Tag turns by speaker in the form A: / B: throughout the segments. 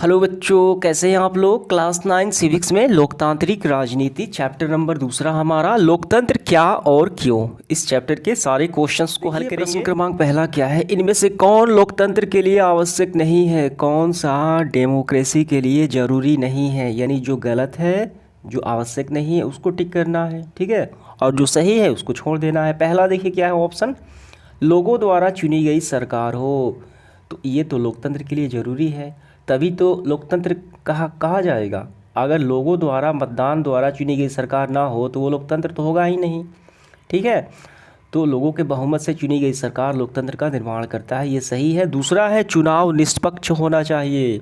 A: Hello बच्चों, कैसे हैं आप लोग। क्लास 9 सिविक्स में लोकतांत्रिक राजनीति चैप्टर नंबर दूसरा हमारा लोकतंत्र क्या और क्यों। इस चैप्टर के सारे क्वेश्चंस को हल करेंगे। प्रश्न क्रमांक पहला क्या है, इनमें से कौन लोकतंत्र के लिए आवश्यक नहीं है, कौन सा डेमोक्रेसी के लिए जरूरी नहीं है। यानी जो गलत है, जो आवश्यक नहीं है उसको टिक करना है, ठीक है, और जो सही है उसको छोड़ देना है। पहला देखिए क्या है ऑप्शन, लोगों द्वारा चुनी गई सरकार हो। तो ये तो लोकतंत्र के लिए ज़रूरी है, तभी तो लोकतंत्र कहा जाएगा। अगर लोगों द्वारा मतदान द्वारा चुनी गई सरकार ना हो तो वो लोकतंत्र तो होगा ही नहीं, ठीक है। तो लोगों के बहुमत से चुनी गई सरकार लोकतंत्र का निर्माण करता है, ये सही है। दूसरा है चुनाव निष्पक्ष होना चाहिए।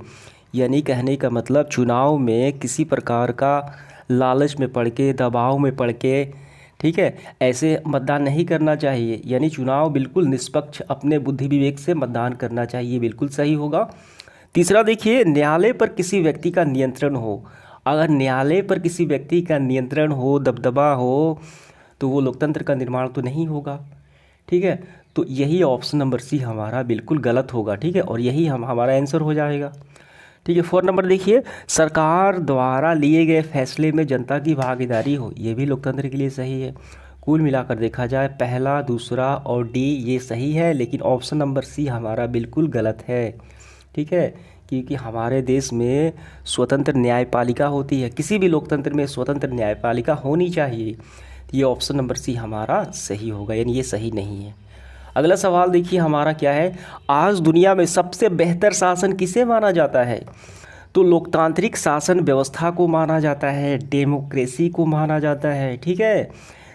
A: यानी कहने का मतलब चुनाव में किसी प्रकार का लालच में पड़ के, दबाव में पड़ के, ठीक है, ऐसे मतदान नहीं करना चाहिए। यानी चुनाव बिल्कुल निष्पक्ष अपने बुद्धि विवेक से मतदान करना चाहिए, बिल्कुल सही होगा। तीसरा देखिए, न्यायालय पर किसी व्यक्ति का नियंत्रण हो। अगर न्यायालय पर किसी व्यक्ति का नियंत्रण हो, दबदबा हो, तो वो लोकतंत्र का निर्माण तो नहीं होगा, ठीक है। तो यही ऑप्शन नंबर सी हमारा बिल्कुल गलत होगा, ठीक है, और यही हमारा आंसर हो जाएगा, ठीक है। 4 नंबर देखिए, सरकार द्वारा लिए गए फैसले में जनता की भागीदारी हो। ये भी लोकतंत्र के लिए सही है। कुल मिलाकर देखा जाए पहला, दूसरा और डी ये सही है, लेकिन ऑप्शन नंबर सी हमारा बिल्कुल गलत है, ठीक है। क्योंकि हमारे देश में स्वतंत्र न्यायपालिका होती है, किसी भी लोकतंत्र में स्वतंत्र न्यायपालिका होनी चाहिए। ये ऑप्शन नंबर सी हमारा सही होगा, यानी ये सही नहीं है। अगला सवाल देखिए हमारा क्या है, आज दुनिया में सबसे बेहतर शासन किसे माना जाता है। तो लोकतांत्रिक शासन व्यवस्था को माना जाता है, डेमोक्रेसी को माना जाता है, ठीक है।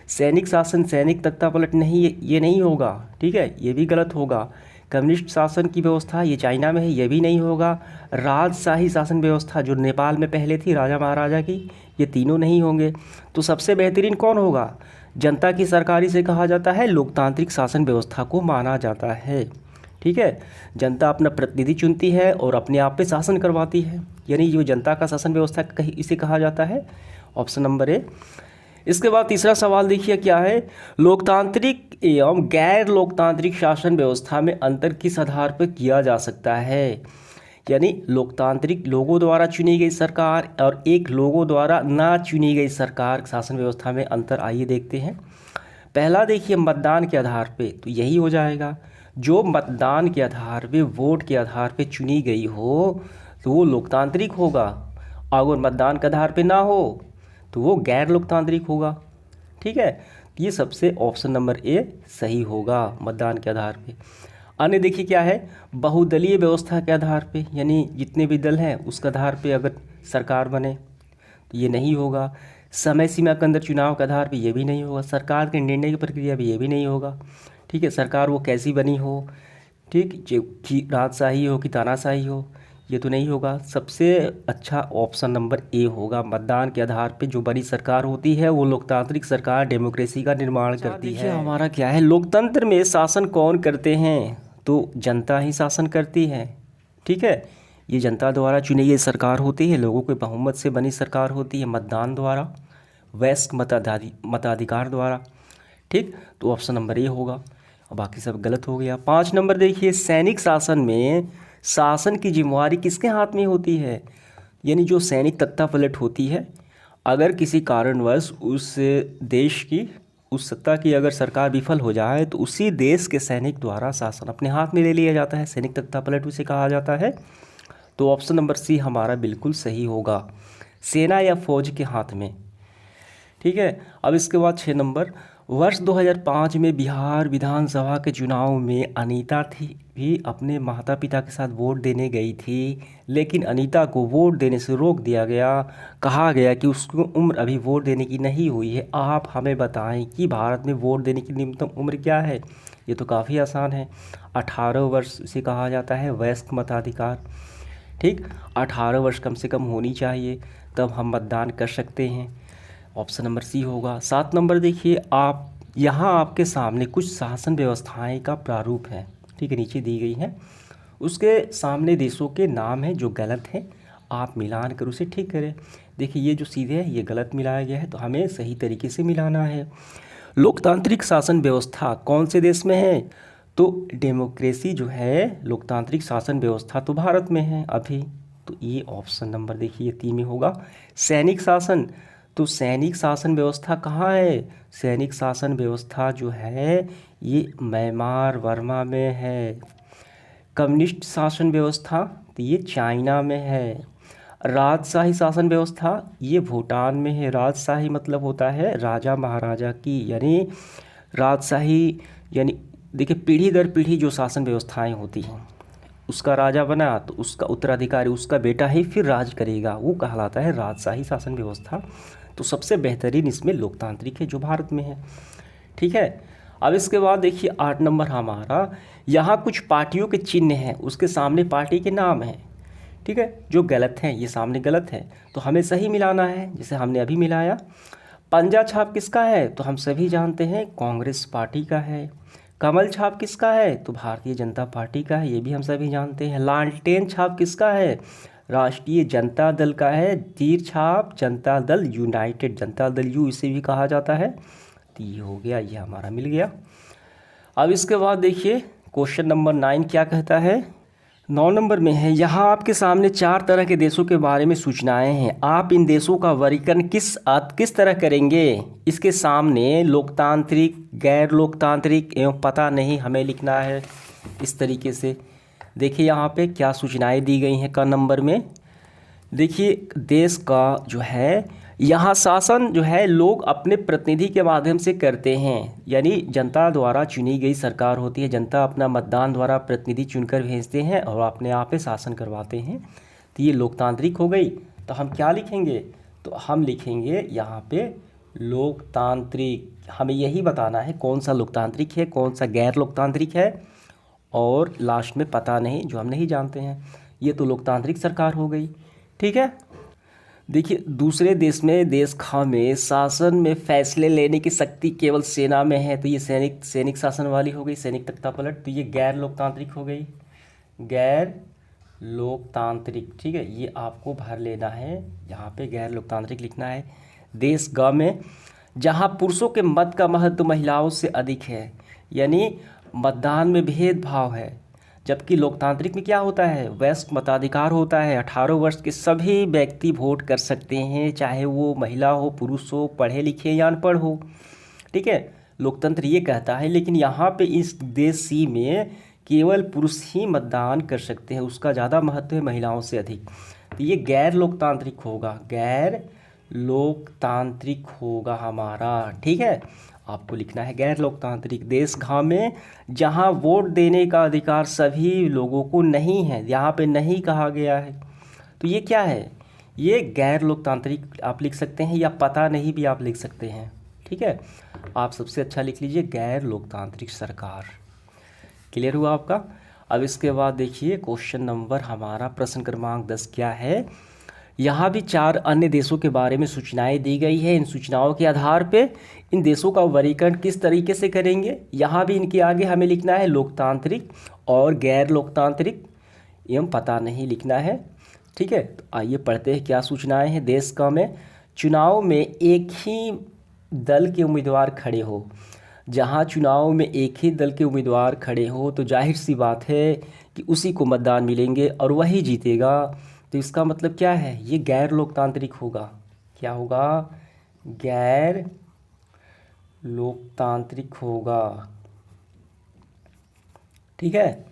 A: सैनिक शासन, सैनिक तख्तापलट नहीं, ये नहीं होगा, ठीक है, ये भी गलत होगा। कम्युनिस्ट शासन की व्यवस्था ये चाइना में है, ये भी नहीं होगा। राजशाही शासन व्यवस्था जो नेपाल में पहले थी राजा महाराजा की, ये तीनों नहीं होंगे। तो सबसे बेहतरीन कौन होगा, जनता की सरकारी से कहा जाता है, लोकतांत्रिक शासन व्यवस्था को माना जाता है, ठीक है। जनता अपना प्रतिनिधि चुनती है और अपने आप पे शासन करवाती है, यानी जो जनता का शासन व्यवस्था इसे कहा जाता है, ऑप्शन नंबर ए। इसके बाद तीसरा सवाल देखिए क्या है, लोकतांत्रिक एवं गैर लोकतांत्रिक शासन व्यवस्था में अंतर किस आधार पर किया जा सकता है। यानी लोकतांत्रिक लोगों द्वारा चुनी गई सरकार और एक लोगों द्वारा ना चुनी गई सरकार, शासन व्यवस्था में अंतर आइए देखते हैं। पहला देखिए मतदान के आधार पे, तो यही हो जाएगा, जो मतदान के आधार पे, वोट के आधार पे चुनी गई हो तो वो लोकतांत्रिक होगा। अगर मतदान के आधार पे ना हो तो वो गैर लोकतांत्रिक होगा, ठीक है। ये सबसे ऑप्शन नंबर ए सही होगा, मतदान के आधार पे। अन्य देखिए क्या है, बहुदलीय व्यवस्था के आधार पे, यानी जितने भी दल हैं उसके आधार पे अगर सरकार बने तो ये नहीं होगा। समय सीमा के अंदर चुनाव के आधार पे ये भी नहीं होगा। सरकार के निर्णय की प्रक्रिया भी ये भी नहीं होगा, ठीक है। सरकार वो कैसी बनी हो, ठीक, जो कि राजशाही हो कि तानाशाही हो, ये तो नहीं होगा। सबसे अच्छा ऑप्शन नंबर ए होगा, मतदान के आधार पे जो बड़ी सरकार होती है वो लोकतांत्रिक सरकार, डेमोक्रेसी का निर्माण करती है। हमारा क्या है, लोकतंत्र में शासन कौन करते हैं, तो जनता ही शासन करती है, ठीक है। ये जनता द्वारा चुनी गई सरकार होती है, लोगों के बहुमत से बनी सरकार होती है, मतदान द्वारा, वयस्क मताधिकार द्वारा, ठीक। तो ऑप्शन नंबर ए होगा और बाकी सब गलत हो गया। 5 नंबर देखिए, सैनिक शासन में शासन की जिम्मेवारी किसके हाथ में होती है। यानी जो सैनिक तख्तापलट होती है, अगर किसी कारणवश उस देश की, उस सत्ता की अगर सरकार विफल हो जाए तो उसी देश के सैनिक द्वारा शासन अपने हाथ में ले लिया जाता है, सैनिक तख्तापलट उसे कहा जाता है। तो ऑप्शन नंबर सी हमारा बिल्कुल सही होगा, सेना या फौज के हाथ में, ठीक है। अब इसके बाद 6 नंबर, वर्ष 2005 में बिहार विधानसभा के चुनाव में अनीता थी भी अपने माता पिता के साथ वोट देने गई थी, लेकिन अनीता को वोट देने से रोक दिया गया। कहा गया कि उसकी उम्र अभी वोट देने की नहीं हुई है। आप हमें बताएं कि भारत में वोट देने की न्यूनतम उम्र क्या है। ये तो काफ़ी आसान है, 18 वर्ष से कहा जाता है, वयस्क मताधिकार, ठीक। 18 वर्ष कम से कम होनी चाहिए, तब हम मतदान कर सकते हैं, ऑप्शन नंबर सी होगा। 7 नंबर देखिए, आप यहाँ आपके सामने कुछ शासन व्यवस्थाएं का प्रारूप है, ठीक है, नीचे दी गई हैं। उसके सामने देशों के नाम हैं जो गलत हैं, आप मिलान कर उसे ठीक करें। देखिए ये जो सीधे है ये गलत मिलाया गया है, तो हमें सही तरीके से मिलाना है। लोकतांत्रिक शासन व्यवस्था कौन से देश में है, तो डेमोक्रेसी जो है, लोकतांत्रिक शासन व्यवस्था तो भारत में है अभी, तो ये ऑप्शन नंबर देखिए ये 3 में होगा। सैनिक शासन, तो सैनिक शासन व्यवस्था कहाँ है? सैनिक शासन व्यवस्था जो है ये म्यांमार वर्मा में है। कम्युनिस्ट शासन व्यवस्था तो ये चाइना में है। राजशाही शासन व्यवस्था ये भूटान में है। राजशाही मतलब होता है राजा महाराजा की, यानी राजशाही यानी देखिए पीढ़ी दर पीढ़ी जो शासन व्यवस्थाएं होती हैं, उसका राजा बना तो उसका उत्तराधिकारी उसका बेटा ही फिर राज करेगा, वो कहलाता है राजशाही शासन व्यवस्था। तो सबसे बेहतरीन इसमें लोकतांत्रिक है जो भारत में है। ठीक है, अब इसके बाद देखिए 8 नंबर हमारा, यहाँ कुछ पार्टियों के चिन्ह हैं, उसके सामने पार्टी के नाम हैं। ठीक है, जो गलत हैं ये सामने गलत है तो हमें सही मिलाना है, जैसे हमने अभी मिलाया। पंजा छाप किसका है? तो हम सभी जानते हैं कांग्रेस पार्टी का है। कमल छाप किसका है? तो भारतीय जनता पार्टी का है, ये भी हम सभी जानते हैं। लालटेन छाप किसका है? राष्ट्रीय जनता दल का है। तीर छाप जनता दल यूनाइटेड, जनता दल यू इसे भी कहा जाता है। तो ये हो गया, ये हमारा मिल गया। अब इसके बाद देखिए क्वेश्चन नंबर 9 क्या कहता है? 9 नंबर में है, यहाँ आपके सामने 4 तरह के देशों के बारे में सूचनाएं हैं, आप इन देशों का वर्गीकरण किस तरह करेंगे? इसके सामने लोकतांत्रिक, गैर लोकतांत्रिक एवं पता नहीं हमें लिखना है इस तरीके से। देखिए यहाँ पे क्या सूचनाएं दी गई हैं क नंबर में। देखिए देश का जो है यहाँ शासन जो है लोग अपने प्रतिनिधि के माध्यम से करते हैं, यानी जनता द्वारा चुनी गई सरकार होती है, जनता अपना मतदान द्वारा प्रतिनिधि चुनकर भेजते हैं और अपने आप पे शासन करवाते हैं। तो ये लोकतांत्रिक हो गई। तो हम क्या लिखेंगे? तो हम लिखेंगे यहाँ पे लोकतांत्रिक। हमें यही बताना है कौन सा लोकतांत्रिक है कौन सा गैर लोकतांत्रिक है, और लास्ट में पता नहीं जो हम नहीं जानते हैं। ये तो लोकतांत्रिक सरकार हो गई। ठीक है, देखिए दूसरे देश में देश खा में शासन में फैसले लेने की शक्ति केवल सेना में है, तो ये सैनिक शासन वाली हो गई, सैनिक तख्ता पलट। तो ये गैर लोकतांत्रिक हो गई, गैर लोकतांत्रिक। ठीक है, ये आपको भर लेना है, यहाँ पे गैर लोकतांत्रिक लिखना है। देश ग में जहाँ पुरुषों के मत का महत्व महिलाओं से अधिक है, यानी मतदान में भेदभाव है, जबकि लोकतांत्रिक में क्या होता है? वयस्क मताधिकार होता है। 18 वर्ष के सभी व्यक्ति वोट कर सकते हैं, चाहे वो महिला हो पुरुष हो, पढ़े लिखे या अनपढ़ हो। ठीक है, लोकतंत्र ये कहता है, लेकिन यहाँ पे इस देश सी में केवल पुरुष ही मतदान कर सकते हैं, उसका ज़्यादा महत्व है महिलाओं से अधिक। तो ये गैर लोकतांत्रिक होगा, गैर लोकतांत्रिक होगा हमारा। ठीक है, आपको लिखना है गैर लोकतांत्रिक। देश घ में जहां वोट देने का अधिकार सभी लोगों को नहीं है, यहाँ पे नहीं कहा गया है, तो ये क्या है? ये गैर लोकतांत्रिक आप लिख सकते हैं, या पता नहीं भी आप लिख सकते हैं। ठीक है, आप सबसे अच्छा लिख लीजिए गैर लोकतांत्रिक सरकार। क्लियर हुआ आपका? अब इसके बाद देखिए क्वेश्चन नंबर हमारा प्रश्न क्रमांक 10 क्या है? यहाँ भी 4 अन्य देशों के बारे में सूचनाएं दी गई है। इन सूचनाओं के आधार पे इन देशों का वर्गीकरण किस तरीके से करेंगे? यहाँ भी इनके आगे हमें लिखना है लोकतांत्रिक और गैर लोकतांत्रिक एवं पता नहीं लिखना है। ठीक है, तो आइए पढ़ते हैं क्या सूचनाएं हैं। देश का में चुनाव में एक ही दल के उम्मीदवार खड़े हो, जहाँ चुनाव में एक ही दल के उम्मीदवार खड़े हो तो जाहिर सी बात है कि उसी को मतदान मिलेंगे और वही जीतेगा। तो इसका मतलब क्या है? ये गैर लोकतांत्रिक होगा। क्या होगा? गैर लोकतांत्रिक होगा। ठीक है,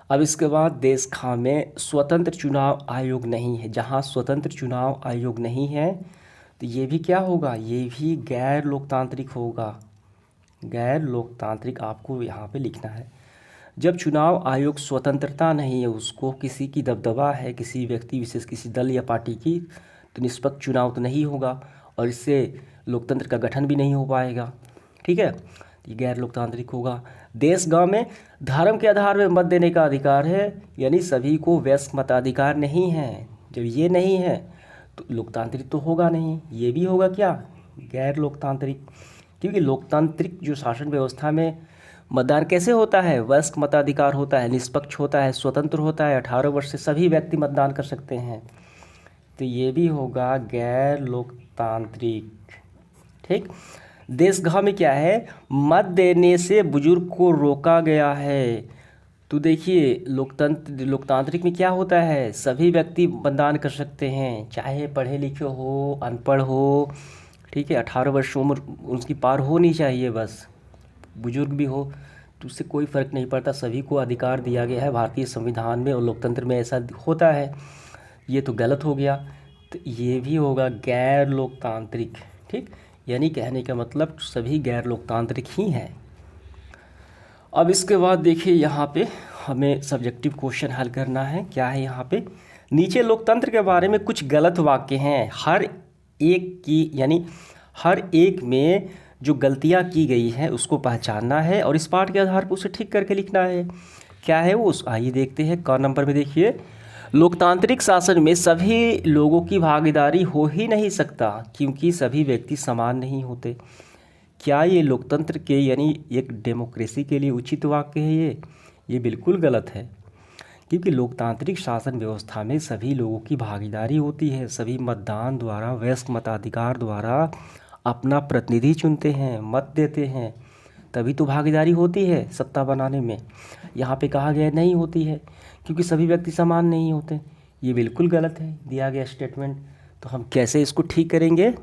A: अब इसके बाद देश खा में स्वतंत्र चुनाव आयोग नहीं है, जहाँ स्वतंत्र चुनाव आयोग नहीं है तो ये भी क्या होगा? ये भी गैर लोकतांत्रिक होगा। गैर लोकतांत्रिक आपको यहाँ पे लिखना है। जब चुनाव आयोग स्वतंत्रता नहीं है, उसको किसी की दबदबा है, किसी व्यक्ति विशेष किसी दल या पार्टी की, तो निष्पक्ष चुनाव तो नहीं होगा और इससे लोकतंत्र का गठन भी नहीं हो पाएगा। ठीक है, ये गैर लोकतांत्रिक होगा। देश गांव में धर्म के आधार पर मत देने का अधिकार है, यानी सभी को वयस्क मताधिकार नहीं है। जब ये नहीं है तो लोकतांत्रिक तो होगा नहीं, ये भी होगा क्या? गैर लोकतांत्रिक। क्योंकि लोकतांत्रिक जो शासन व्यवस्था में मतदान कैसे होता है? वयस्क मताधिकार होता है, निष्पक्ष होता है, स्वतंत्र होता है, 18 वर्ष से सभी व्यक्ति मतदान कर सकते हैं। तो ये भी होगा गैर लोकतांत्रिक। ठीक, देशगाह में क्या है? मत देने से बुजुर्ग को रोका गया है, तो देखिए लोकतांत्रिक में क्या होता है, सभी व्यक्ति मतदान कर सकते हैं, चाहे पढ़े लिखे हो अनपढ़ हो, ठीक है, 18 वर्ष उम्र उसकी पार होनी चाहिए बस, बुजुर्ग भी हो, तो उससे कोई फ़र्क नहीं पड़ता, सभी को अधिकार दिया गया है भारतीय संविधान में और लोकतंत्र में ऐसा होता है। ये तो गलत हो गया, तो ये भी होगा गैर लोकतांत्रिक, ठीक, यानी कहने का मतलब सभी गैर लोकतांत्रिक ही हैं। अब इसके बाद देखिए यहाँ पे हमें सब्जेक्टिव क्वेश्चन हल करना है। क्या है यहाँ पे, नीचे लोकतंत्र के बारे में कुछ गलत वाक्य हैं, हर एक की यानी हर एक में जो गलतियाँ की गई हैं उसको पहचानना है और इस पाठ के आधार पर उसे ठीक करके लिखना है। क्या है वो, आइए देखते हैं। क नंबर में देखिए, लोकतांत्रिक शासन में सभी लोगों की भागीदारी हो ही नहीं सकता क्योंकि सभी व्यक्ति समान नहीं होते। क्या ये लोकतंत्र के यानी एक डेमोक्रेसी के लिए उचित वाक्य है? ये बिल्कुल गलत है, क्योंकि लोकतांत्रिक शासन व्यवस्था में सभी लोगों की भागीदारी होती है, सभी मतदान द्वारा वयस्क मताधिकार द्वारा अपना प्रतिनिधि चुनते हैं, मत देते हैं, तभी तो भागीदारी होती है सत्ता बनाने में। यहाँ पे कहा गया नहीं होती है क्योंकि सभी व्यक्ति समान नहीं होते। ये बिल्कुल गलत है दिया गया स्टेटमेंट। तो हम कैसे इसको ठीक करेंगे,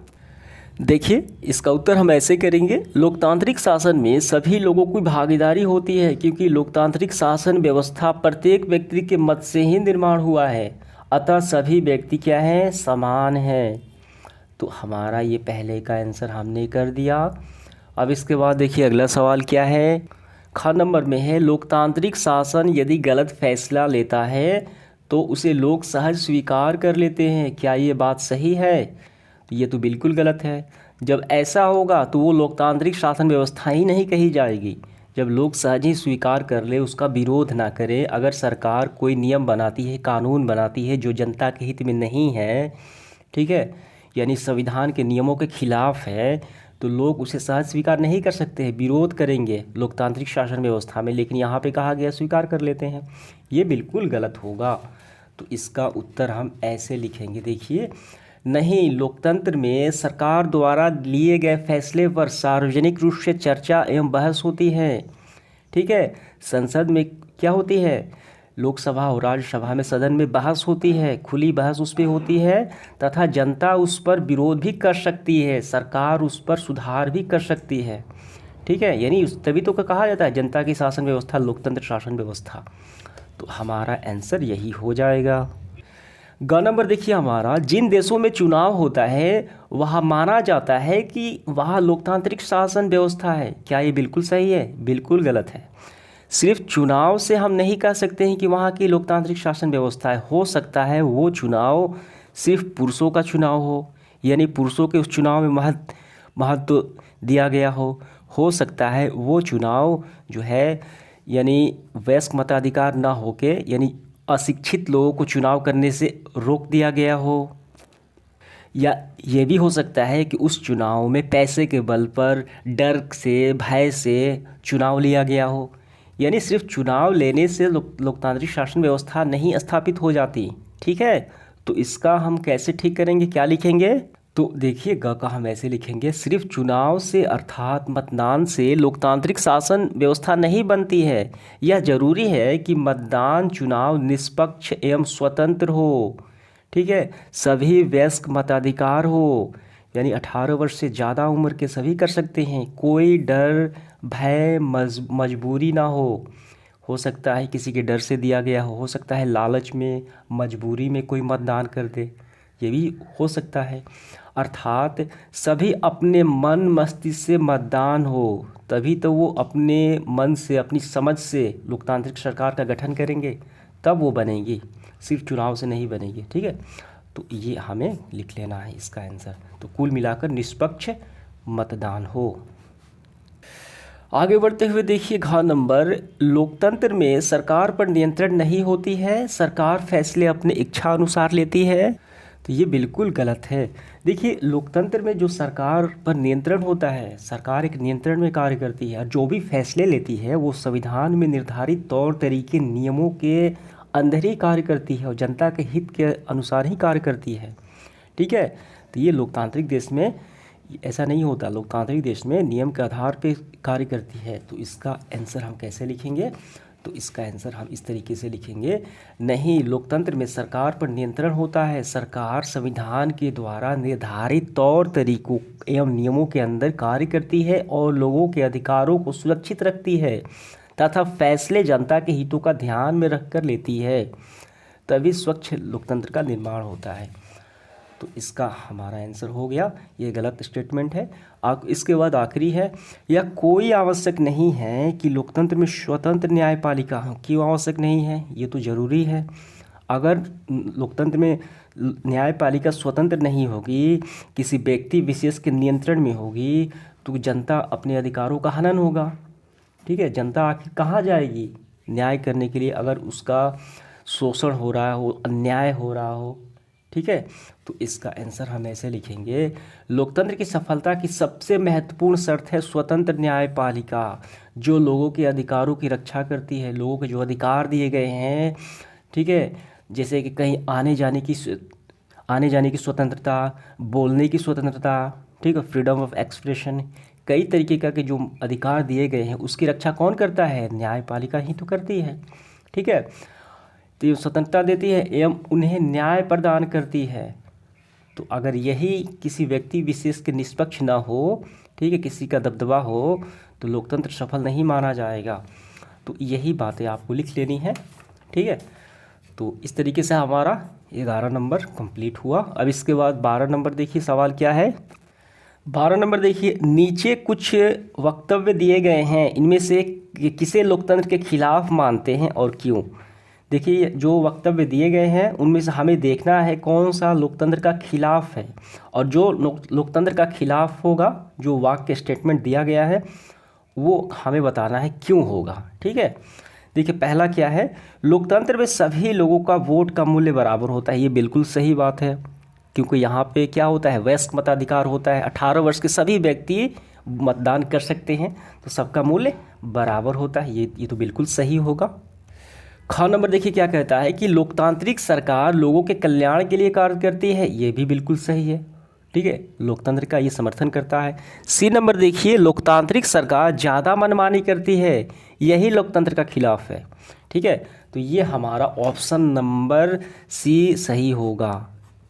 A: देखिए इसका उत्तर हम ऐसे करेंगे, लोकतांत्रिक शासन में सभी लोगों की भागीदारी होती है क्योंकि लोकतांत्रिक शासन व्यवस्था प्रत्येक व्यक्ति के मत से ही निर्माण हुआ है, अतः सभी व्यक्ति क्या हैं, समान हैं। तो हमारा ये पहले का आंसर हमने कर दिया। अब इसके बाद देखिए अगला सवाल क्या है, ख नंबर में है, लोकतांत्रिक शासन यदि गलत फैसला लेता है तो उसे लोग सहज स्वीकार कर लेते हैं, क्या ये बात सही है? तो ये तो बिल्कुल गलत है। जब ऐसा होगा तो वो लोकतांत्रिक शासन व्यवस्था ही नहीं कही जाएगी। जब लोग सहज ही स्वीकार कर ले, उसका विरोध ना करें, अगर सरकार कोई नियम बनाती है, कानून बनाती है जो जनता के हित में नहीं है, ठीक है, यानी संविधान के नियमों के खिलाफ है, तो लोग उसे सहज स्वीकार नहीं कर सकते हैं, विरोध करेंगे लोकतांत्रिक शासन व्यवस्था में। लेकिन यहाँ पे कहा गया स्वीकार कर लेते हैं, ये बिल्कुल गलत होगा। तो इसका उत्तर हम ऐसे लिखेंगे, देखिए, नहीं, लोकतंत्र में सरकार द्वारा लिए गए फैसले पर सार्वजनिक रूप से चर्चा एवं बहस होती है, ठीक है। संसद में क्या होती है, लोकसभा और राज्यसभा में सदन में बहस होती है, खुली बहस उस पर होती है तथा जनता उस पर विरोध भी कर सकती है, सरकार उस पर सुधार भी कर सकती है, ठीक है। यानी तभी तो कहा जाता है जनता की शासन व्यवस्था लोकतंत्र शासन व्यवस्था। तो हमारा आंसर यही हो जाएगा। ग नंबर देखिए हमारा, जिन देशों में चुनाव होता है वहाँ माना जाता है कि वहाँ लोकतांत्रिक शासन व्यवस्था है, क्या ये बिल्कुल सही है? बिल्कुल गलत है। सिर्फ चुनाव से हम नहीं कह सकते हैं कि वहाँ की लोकतांत्रिक शासन व्यवस्था है। हो सकता है वो चुनाव सिर्फ पुरुषों का चुनाव हो, यानी पुरुषों के उस चुनाव में महत्व दिया गया हो सकता है वो चुनाव जो है यानी वयस्क मताधिकार ना होके यानी अशिक्षित लोगों को चुनाव करने से रोक दिया गया हो, या ये भी हो सकता है कि उस चुनाव में पैसे के बल पर डर से भय से चुनाव लिया गया हो। यानी सिर्फ चुनाव लेने से लोकतांत्रिक शासन व्यवस्था नहीं स्थापित हो जाती, ठीक है। तो इसका हम कैसे ठीक करेंगे, क्या लिखेंगे? तो देखिए ग का हम ऐसे लिखेंगे, सिर्फ चुनाव से अर्थात मतदान से लोकतांत्रिक शासन व्यवस्था नहीं बनती है। यह जरूरी है कि मतदान चुनाव निष्पक्ष एवं स्वतंत्र हो, ठीक है, सभी वयस्क मताधिकार हो, यानी 18 वर्ष से ज़्यादा उम्र के सभी कर सकते हैं, कोई डर भय मजबूरी ना हो सकता है किसी के डर से दिया गया हो सकता है लालच में मजबूरी में कोई मतदान कर दे, ये भी हो सकता है। अर्थात सभी अपने मन मस्तिष्क से मतदान हो, तभी तो वो अपने मन से अपनी समझ से लोकतांत्रिक सरकार का गठन करेंगे, तब वो बनेगी, सिर्फ चुनाव से नहीं बनेगी, ठीक है। तो ये हमें लिख लेना है इसका आंसर। तो कुल मिलाकर निष्पक्ष मतदान हो। आगे बढ़ते हुए देखिए घ नंबर, लोकतंत्र में सरकार पर नियंत्रण नहीं होती है, सरकार फैसले अपने इच्छा अनुसार लेती है। तो ये बिल्कुल गलत है। देखिए लोकतंत्र में जो सरकार पर नियंत्रण होता है, सरकार एक नियंत्रण में कार्य करती है और जो भी फैसले लेती है वो संविधान में निर्धारित तौर तरीके नियमों के अंदर ही कार्य करती है और जनता के हित के अनुसार ही कार्य करती है, ठीक है। तो ये लोकतांत्रिक देश में ऐसा नहीं होता, लोकतांत्रिक देश में नियम के आधार पर कार्य करती है। तो इसका आंसर हम कैसे लिखेंगे? तो इसका आंसर हम इस तरीके से लिखेंगे, नहीं, लोकतंत्र में सरकार पर नियंत्रण होता है। सरकार संविधान के द्वारा निर्धारित तौर तरीकों एवं नियमों के अंदर कार्य करती है और लोगों के अधिकारों को सुरक्षित रखती है तथा फैसले जनता के हितों का ध्यान में रखकर लेती है, तभी स्वच्छ लोकतंत्र का निर्माण होता है। तो इसका हमारा आंसर हो गया, ये गलत स्टेटमेंट है। इसके बाद आखिरी है, यह कोई आवश्यक नहीं है कि लोकतंत्र में स्वतंत्र न्यायपालिका हो। क्यों आवश्यक नहीं है? ये तो ज़रूरी है। अगर लोकतंत्र में न्यायपालिका स्वतंत्र नहीं होगी, किसी व्यक्ति विशेष के नियंत्रण में होगी, तो जनता अपने अधिकारों का हनन होगा। ठीक है, जनता आखिर कहाँ जाएगी न्याय करने के लिए अगर उसका शोषण हो रहा हो, अन्याय हो रहा हो। ठीक है, तो इसका आंसर हम ऐसे लिखेंगे, लोकतंत्र की सफलता की सबसे महत्वपूर्ण शर्त है स्वतंत्र न्यायपालिका, जो लोगों के अधिकारों की रक्षा करती है। लोगों के जो अधिकार दिए गए हैं, ठीक है, जैसे कि कहीं आने जाने की स्वतंत्रता, बोलने की स्वतंत्रता, ठीक है, फ्रीडम ऑफ एक्सप्रेशन, कई तरीके का के जो अधिकार दिए गए हैं उसकी रक्षा कौन करता है? न्यायपालिका ही तो करती है। ठीक है, तो ये स्वतंत्रता देती है एवं उन्हें न्याय प्रदान करती है। तो अगर यही किसी व्यक्ति विशेष के निष्पक्ष ना हो, ठीक है, किसी का दबदबा हो, तो लोकतंत्र सफल नहीं माना जाएगा। तो यही बातें आपको लिख लेनी है। ठीक है, तो इस तरीके से हमारा 11 नंबर कंप्लीट हुआ। अब इसके बाद 12 नंबर देखिए, सवाल क्या है। 12 नंबर देखिए, नीचे कुछ वक्तव्य दिए गए हैं, इनमें से किसे लोकतंत्र के खिलाफ मानते हैं और क्यों। देखिए, जो वक्तव्य दिए गए हैं उनमें से हमें देखना है कौन सा लोकतंत्र का खिलाफ है, और जो लोकतंत्र का खिलाफ होगा, जो वाक्य स्टेटमेंट दिया गया है, वो हमें बताना है क्यों होगा। ठीक है, देखिए पहला क्या है, लोकतंत्र में सभी लोगों का वोट का मूल्य बराबर होता है। ये बिल्कुल सही बात है, क्योंकि यहाँ पे क्या होता है, वयस्क मताधिकार होता है। 18 वर्ष के सभी व्यक्ति मतदान कर सकते हैं, तो सबका मूल्य बराबर होता है। ये तो बिल्कुल सही होगा। ख नंबर देखिए क्या कहता है कि लोकतांत्रिक सरकार लोगों के कल्याण के लिए कार्य करती है। ये भी बिल्कुल सही है। ठीक है, लोकतंत्र का ये समर्थन करता है। सी नंबर देखिए, लोकतांत्रिक सरकार ज़्यादा मनमानी करती है, यही लोकतंत्र का खिलाफ है। ठीक है, तो ये हमारा ऑप्शन नंबर सी सही होगा।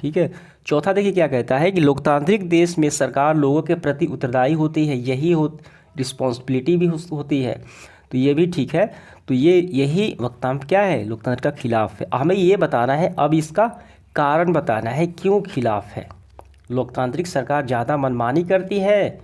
A: ठीक है, चौथा देखिए क्या कहता है कि लोकतांत्रिक देश में सरकार लोगों के प्रति उत्तरदायी होती है, यही रिस्पॉन्सिबिलिटी भी होती है। तो ये भी ठीक है। तो यही वक्तव्य क्या है, लोकतंत्र का खिलाफ है। हमें ये बताना है, अब इसका कारण बताना है क्यों खिलाफ है। लोकतांत्रिक सरकार ज़्यादा मनमानी करती है।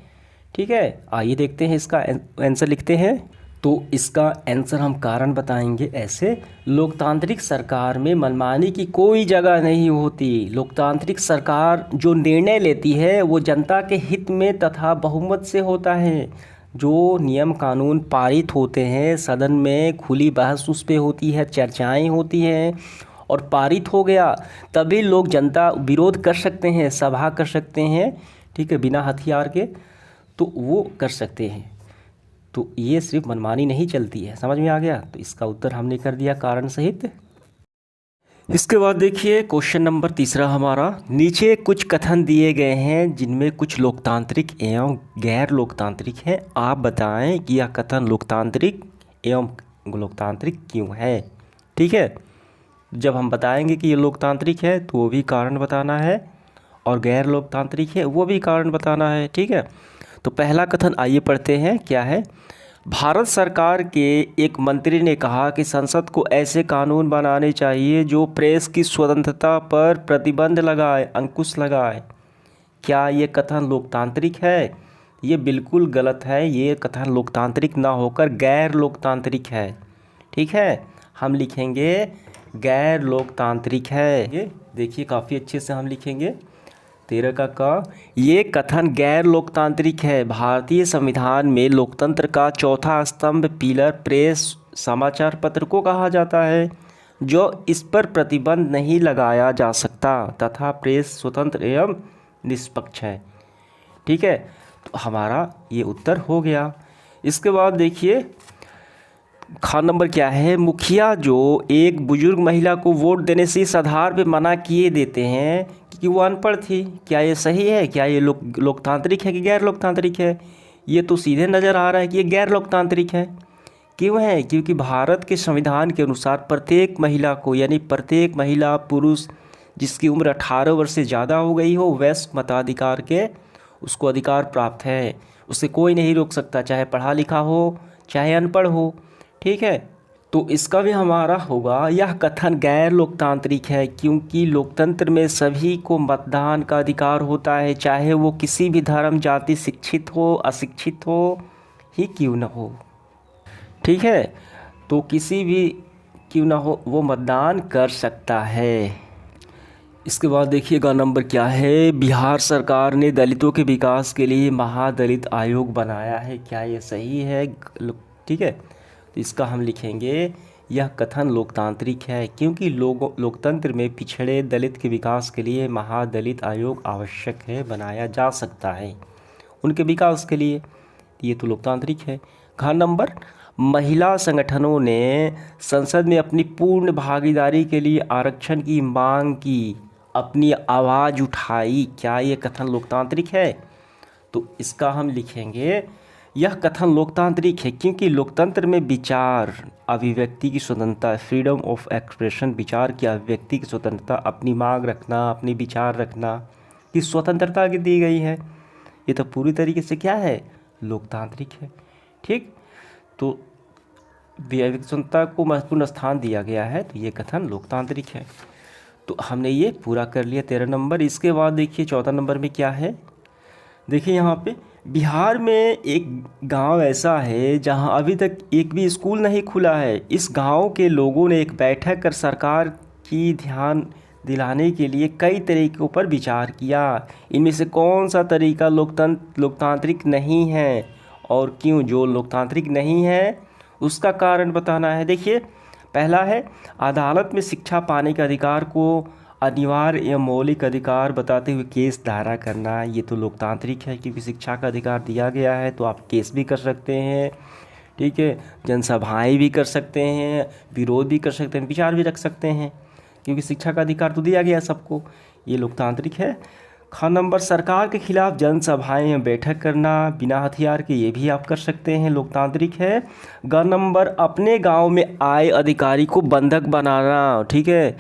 A: ठीक है, आइए देखते हैं इसका आंसर लिखते हैं। तो इसका आंसर हम कारण बताएंगे ऐसे, लोकतांत्रिक सरकार में मनमानी की कोई जगह नहीं होती। लोकतांत्रिक सरकार जो निर्णय लेती है वो जनता के हित में तथा बहुमत से होता है। जो नियम कानून पारित होते हैं सदन में, खुली बहस उस पर होती है, चर्चाएं होती हैं, और पारित हो गया तभी लोग, जनता विरोध कर सकते हैं, सभा कर सकते हैं। ठीक है, बिना हथियार के, तो वो कर सकते हैं। तो ये सिर्फ मनमानी नहीं चलती है। समझ में आ गया? तो इसका उत्तर हमने कर दिया कारण सहित। इसके बाद देखिए क्वेश्चन नंबर 3 हमारा, नीचे कुछ कथन दिए गए हैं जिनमें कुछ लोकतांत्रिक एवं गैर लोकतांत्रिक हैं। आप बताएं कि यह कथन लोकतांत्रिक एवं लोकतांत्रिक क्यों है। ठीक है, जब हम बताएंगे कि ये लोकतांत्रिक है तो वो भी कारण बताना है, और गैर लोकतांत्रिक है वो भी कारण बताना है। ठीक है, तो पहला कथन आइए पढ़ते हैं, क्या है। भारत सरकार के एक मंत्री ने कहा कि संसद को ऐसे कानून बनाने चाहिए जो प्रेस की स्वतंत्रता पर प्रतिबंध लगाए, अंकुश लगाए। क्या ये कथन लोकतांत्रिक है? ये बिल्कुल गलत है। ये कथन लोकतांत्रिक ना होकर गैर लोकतांत्रिक है। ठीक है, हम लिखेंगे गैर लोकतांत्रिक है। ये देखिए काफ़ी अच्छे से हम लिखेंगे 13 का ये कथन गैर लोकतांत्रिक है। भारतीय संविधान में लोकतंत्र का चौथा स्तंभ पिलर प्रेस समाचार पत्र को कहा जाता है, जो इस पर प्रतिबंध नहीं लगाया जा सकता तथा प्रेस स्वतंत्र एवं निष्पक्ष है। ठीक है, तो हमारा ये उत्तर हो गया। इसके बाद देखिए ख नंबर क्या है, मुखिया जो एक बुजुर्ग महिला को वोट देने से इस आधार पे मना किए देते हैं कि वो अनपढ़ थी। क्या ये सही है? क्या ये लोकतांत्रिक है कि गैर लोकतांत्रिक है? ये तो सीधे नज़र आ रहा है कि ये गैर लोकतांत्रिक है। क्यों है? क्योंकि भारत के संविधान के अनुसार प्रत्येक महिला को, यानी प्रत्येक महिला पुरुष जिसकी उम्र 18 वर्ष से ज़्यादा हो गई हो, वयस्क मताधिकार के उसको अधिकार प्राप्त है। उसे कोई नहीं रोक सकता, चाहे पढ़ा लिखा हो चाहे अनपढ़ हो। ठीक है, तो इसका भी हमारा होगा, यह कथन गैर लोकतांत्रिक है क्योंकि लोकतंत्र में सभी को मतदान का अधिकार होता है, चाहे वो किसी भी धर्म जाति, शिक्षित हो अशिक्षित हो ही क्यों न हो। ठीक है, तो किसी भी क्यों ना हो वो मतदान कर सकता है। इसके बाद देखिएगा नंबर क्या है, बिहार सरकार ने दलितों के विकास के लिए महादलित आयोग बनाया है, क्या ये सही है? ठीक है, तो इसका हम लिखेंगे यह कथन लोकतांत्रिक है क्योंकि लोकतंत्र में पिछड़े दलित के विकास के लिए महादलित आयोग आवश्यक है, बनाया जा सकता है उनके विकास के लिए, ये तो लोकतांत्रिक है। घ नंबर, महिला संगठनों ने संसद में अपनी पूर्ण भागीदारी के लिए आरक्षण की मांग की, अपनी आवाज़ उठाई, क्या ये कथन लोकतांत्रिक है? तो इसका हम लिखेंगे यह कथन लोकतांत्रिक है क्योंकि लोकतंत्र में विचार अभिव्यक्ति की स्वतंत्रता, फ्रीडम ऑफ एक्सप्रेशन, विचार की अभिव्यक्ति की स्वतंत्रता, अपनी मांग रखना, अपनी विचार रखना की स्वतंत्रता की दी गई है। ये तो पूरी तरीके से क्या है? लोकतांत्रिक है। ठीक, तो स्वतंत्रता को महत्वपूर्ण स्थान दिया गया है, तो ये कथन लोकतांत्रिक है। तो हमने ये पूरा कर लिया 13 नंबर। इसके बाद देखिए 14 नंबर में क्या है, देखिए यहाँ पे बिहार में एक गांव ऐसा है जहां अभी तक एक भी स्कूल नहीं खुला है। इस गांव के लोगों ने एक बैठक कर सरकार की ध्यान दिलाने के लिए कई तरीकों पर विचार किया। इनमें से कौन सा तरीका लोकतांत्रिक नहीं है और क्यों? जो लोकतांत्रिक नहीं है उसका कारण बताना है। देखिए, पहला है अदालत में शिक्षा पाने के अधिकार को अनिवार्य एवं मौलिक अधिकार बताते हुए केस दायरा करना, ये तो लोकतांत्रिक है क्योंकि शिक्षा का अधिकार दिया गया है तो आप केस भी कर सकते हैं। ठीक है, जनसभाएं भी कर सकते हैं, विरोध भी कर सकते हैं, विचार भी रख सकते हैं क्योंकि शिक्षा का अधिकार तो दिया गया सबको, ये लोकतांत्रिक है। ख नंबर, सरकार के खिलाफ जनसभाएं या बैठक करना बिना हथियार के, ये भी आप कर सकते हैं, लोकतांत्रिक है। ग नंबर, अपने गांव में आए अधिकारी को बंधक बनाना। ठीक है,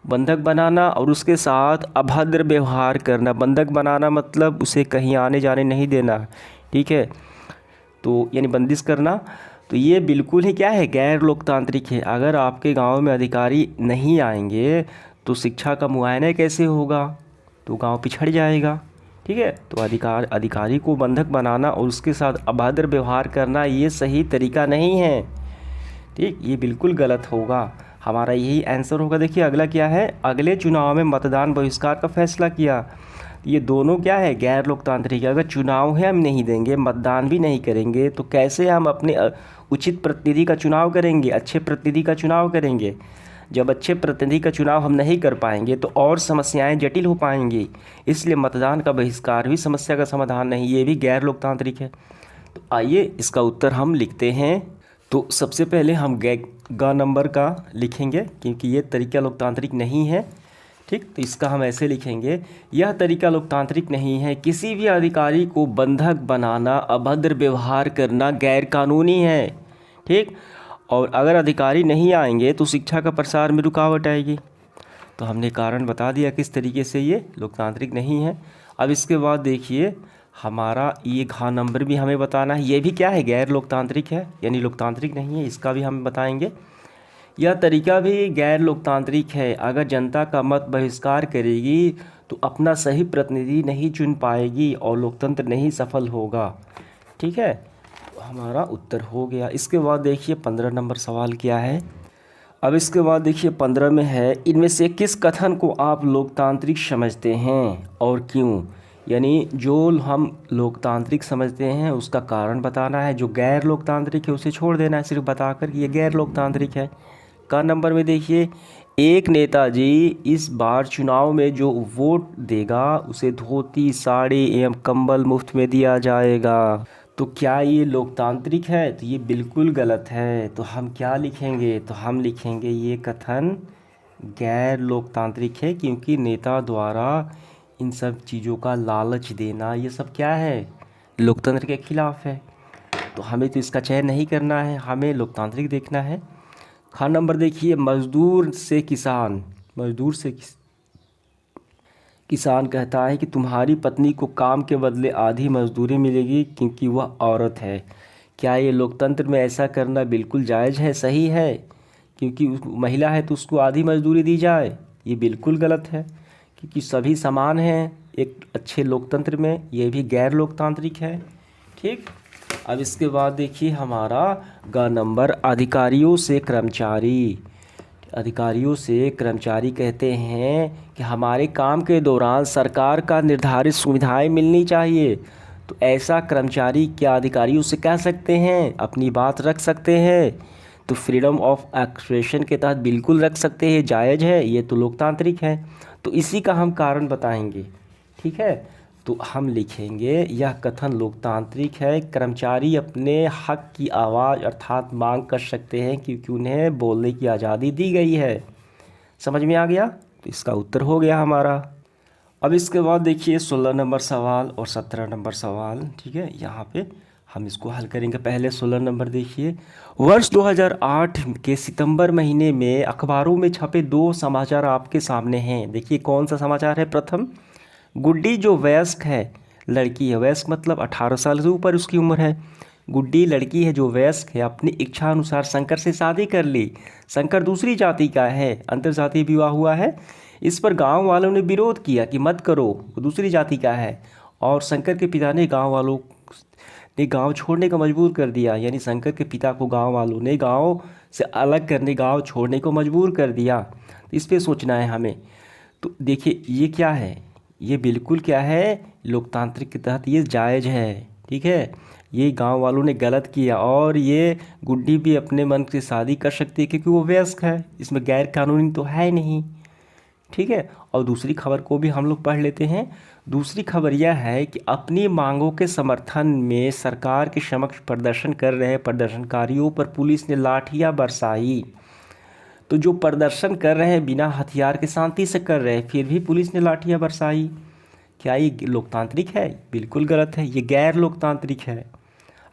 A: बंधक बनाना और उसके साथ अभद्र व्यवहार करना। बंधक बनाना मतलब उसे कहीं आने जाने नहीं देना। ठीक है, तो यानी बंदिश करना, तो ये बिल्कुल ही क्या है? गैर लोकतांत्रिक है। अगर आपके गांव में अधिकारी नहीं आएंगे तो शिक्षा का मुआयना कैसे होगा? तो गांव पिछड़ जाएगा। ठीक है, तो अधिकारी को बंधक बनाना और उसके साथ अभद्र व्यवहार करना ये सही तरीका नहीं है। ठीक, ये बिल्कुल गलत होगा, हमारा यही आंसर होगा। देखिए अगला क्या है, अगले चुनाव में मतदान बहिष्कार का फैसला किया। ये दोनों क्या है? गैर लोकतांत्रिक है। अगर चुनाव है हम नहीं देंगे, मतदान भी नहीं करेंगे, तो कैसे हम अपने उचित प्रतिनिधि का चुनाव करेंगे, अच्छे प्रतिनिधि का चुनाव करेंगे? जब अच्छे प्रतिनिधि का चुनाव हम नहीं कर पाएंगे तो और समस्याएं जटिल हो पाएंगी। इसलिए मतदान का बहिष्कार भी समस्या का समाधान नहीं, ये भी गैर लोकतांत्रिक है। तो आइए इसका उत्तर हम लिखते हैं। तो सबसे पहले हम ग नंबर का लिखेंगे क्योंकि ये तरीका लोकतांत्रिक नहीं है। ठीक, तो इसका हम ऐसे लिखेंगे, यह तरीका लोकतांत्रिक नहीं है। किसी भी अधिकारी को बंधक बनाना, अभद्र व्यवहार करना गैर कानूनी है। ठीक, और अगर अधिकारी नहीं आएंगे तो शिक्षा का प्रसार में रुकावट आएगी। तो हमने कारण बता दिया किस तरीके से ये लोकतांत्रिक नहीं है। अब इसके बाद देखिए हमारा ये घ नंबर भी हमें बताना है, ये भी क्या है? गैर लोकतांत्रिक है, यानी लोकतांत्रिक नहीं है, इसका भी हम बताएंगे। यह तरीका भी गैर लोकतांत्रिक है। अगर जनता का मत बहिष्कार करेगी तो अपना सही प्रतिनिधि नहीं चुन पाएगी और लोकतंत्र नहीं सफल होगा। ठीक है, तो हमारा उत्तर हो गया। इसके बाद देखिए 15 नंबर सवाल क्या है। अब इसके बाद देखिए 15 में है, इनमें से किस कथन को आप लोकतांत्रिक समझते हैं और क्यों? यानी जो हम लोकतांत्रिक समझते हैं उसका कारण बताना है, जो गैर लोकतांत्रिक है उसे छोड़ देना है, सिर्फ बताकर कि ये गैर लोकतांत्रिक है। का नंबर में देखिए, एक नेताजी इस बार चुनाव में जो वोट देगा उसे धोती, साड़ी एवं कंबल मुफ्त में दिया जाएगा। तो क्या ये लोकतांत्रिक है? तो ये बिल्कुल गलत है। तो हम क्या लिखेंगे? तो हम लिखेंगे ये कथन गैर लोकतांत्रिक है क्योंकि नेता द्वारा इन सब चीज़ों का लालच देना, ये सब क्या है? लोकतंत्र के खिलाफ है। तो हमें तो इसका चयन नहीं करना है, हमें लोकतांत्रिक देखना है। ख नंबर देखिए, मजदूर से किसान। मजदूर से किसान कहता है कि तुम्हारी पत्नी को काम के बदले आधी मजदूरी मिलेगी क्योंकि वह औरत है। क्या ये लोकतंत्र में ऐसा करना बिल्कुल जायज़ है, सही है? क्योंकि महिला है तो उसको आधी मजदूरी दी जाए, ये बिल्कुल गलत है। क्योंकि सभी समान हैं एक अच्छे लोकतंत्र में, ये भी गैर लोकतांत्रिक है। ठीक, अब इसके बाद देखिए हमारा ग नंबर, अधिकारियों से कर्मचारी। अधिकारियों से कर्मचारी कहते हैं कि हमारे काम के दौरान सरकार का निर्धारित सुविधाएं मिलनी चाहिए। तो ऐसा कर्मचारी क्या अधिकारियों से कह सकते हैं, अपनी बात रख सकते हैं? तो फ्रीडम ऑफ एक्सप्रेशन के तहत बिल्कुल रख सकते हैं, जायज़ है, ये तो लोकतांत्रिक है। तो इसी का हम कारण बताएंगे। ठीक है, तो हम लिखेंगे यह कथन लोकतांत्रिक है। कर्मचारी अपने हक की आवाज़ अर्थात मांग कर सकते हैं क्योंकि उन्हें बोलने की आज़ादी दी गई है। समझ में आ गया? तो इसका उत्तर हो गया हमारा। अब इसके बाद देखिए 16 नंबर सवाल और 17 नंबर सवाल। ठीक है, यहाँ पे हम इसको हल करेंगे। पहले 16 नंबर देखिए, वर्ष 2008 के सितंबर महीने में अखबारों में छपे 2 समाचार आपके सामने हैं। देखिए कौन सा समाचार है। प्रथम, गुड्डी जो वयस्क है, लड़की है, वयस्क मतलब 18 साल से ऊपर उसकी उम्र है। गुड्डी लड़की है जो वयस्क है, अपनी इच्छा अनुसार शंकर से शादी कर ली। शंकर दूसरी जाति का है, अंतर्जातीय विवाह हुआ है। इस पर गांव वालों ने विरोध किया कि मत करो, वो दूसरी जाति का है। और शंकर के पिता ने गांव वालों ने गांव छोड़ने का मजबूर कर दिया। यानी शंकर के पिता को गांव वालों ने गांव से अलग करने, गांव छोड़ने को मजबूर कर दिया। इस पे सोचना है हमें। तो देखिए ये क्या है, ये बिल्कुल क्या है, लोकतांत्रिक के तहत ये जायज़ है। ठीक है, ये गांव वालों ने गलत किया और ये गुड्डी भी अपने मन से शादी कर सकती है क्योंकि वो वयस्क है, इसमें गैर कानूनी तो है नहीं। ठीक है, और दूसरी खबर को भी हम लोग पढ़ लेते हैं। दूसरी खबर यह है कि अपनी मांगों के समर्थन में सरकार के समक्ष प्रदर्शन कर रहे प्रदर्शनकारियों पर पुलिस ने लाठियां बरसाई। तो जो प्रदर्शन कर रहे हैं बिना हथियार के, शांति से कर रहे हैं, फिर भी पुलिस ने लाठियां बरसाई। क्या ये लोकतांत्रिक है? बिल्कुल गलत है, ये गैर लोकतांत्रिक है।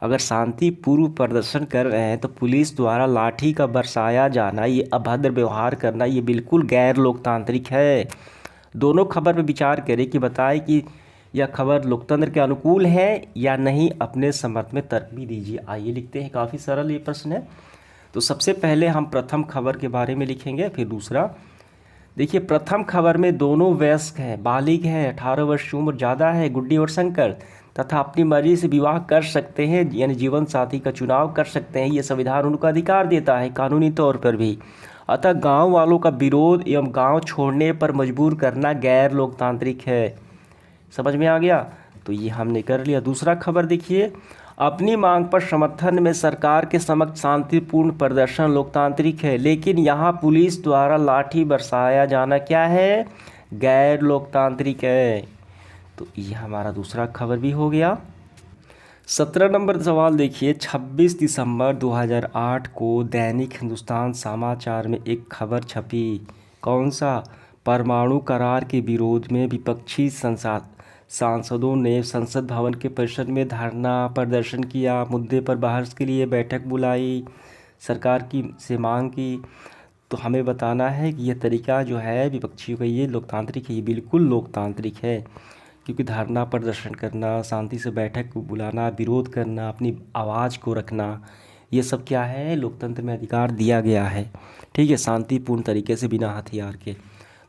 A: अगर शांतिपूर्व प्रदर्शन कर रहे हैं तो पुलिस द्वारा लाठी का बरसाया जाना, ये अभद्र व्यवहार करना, ये बिल्कुल गैर लोकतांत्रिक है। दोनों खबर पर विचार करें कि बताएं कि यह खबर लोकतंत्र के अनुकूल है या नहीं, अपने समर्थ में तर्क भी दीजिए। आइए लिखते हैं, काफ़ी सरल ये प्रश्न है। तो सबसे पहले हम प्रथम खबर के बारे में लिखेंगे, फिर दूसरा। देखिए प्रथम खबर में दोनों वयस्क हैं, बालिग हैं, 18 वर्ष की उम्र ज़्यादा है, गुड्डी और शंकर, तथा अपनी मर्जी से विवाह कर सकते हैं, यानी जीवन साथी का चुनाव कर सकते हैं। ये संविधान उनको अधिकार देता है कानूनी तौर पर भी। अतः गांव वालों का विरोध एवं गांव छोड़ने पर मजबूर करना गैर लोकतांत्रिक है। समझ में आ गया? तो ये हमने कर लिया। दूसरा खबर देखिए, अपनी मांग पर समर्थन में सरकार के समक्ष शांतिपूर्ण प्रदर्शन लोकतांत्रिक है, लेकिन यहाँ पुलिस द्वारा लाठी बरसाया जाना क्या है, गैर लोकतांत्रिक है। तो ये हमारा दूसरा खबर भी हो गया। 17 नंबर सवाल देखिए, 26 दिसंबर 2008 को दैनिक हिंदुस्तान समाचार में एक खबर छपी। कौन सा? परमाणु करार के विरोध में विपक्षी सांसदों ने संसद भवन के परिसर में धरना प्रदर्शन किया, मुद्दे पर बहस के लिए बैठक बुलाई, सरकार की से मांग की। तो हमें बताना है कि यह तरीका जो है विपक्षियों का, ये लोकतांत्रिक है? ये बिल्कुल लोकतांत्रिक है, क्योंकि धरना प्रदर्शन करना, शांति से बैठक को बुलाना, विरोध करना, अपनी आवाज़ को रखना, ये सब क्या है, लोकतंत्र में अधिकार दिया गया है। ठीक है, शांतिपूर्ण तरीके से, बिना हथियार के।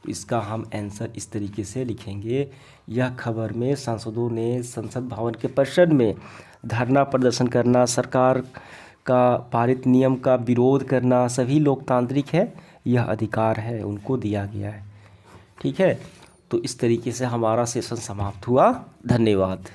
A: तो इसका हम आंसर इस तरीके से लिखेंगे। यह खबर में सांसदों ने संसद भवन के परिसर में धरना प्रदर्शन करना, सरकार का पारित नियम का विरोध करना, सभी लोकतांत्रिक है, यह अधिकार है, उनको दिया गया है। ठीक है, तो इस तरीके से हमारा सेशन समाप्त हुआ। धन्यवाद।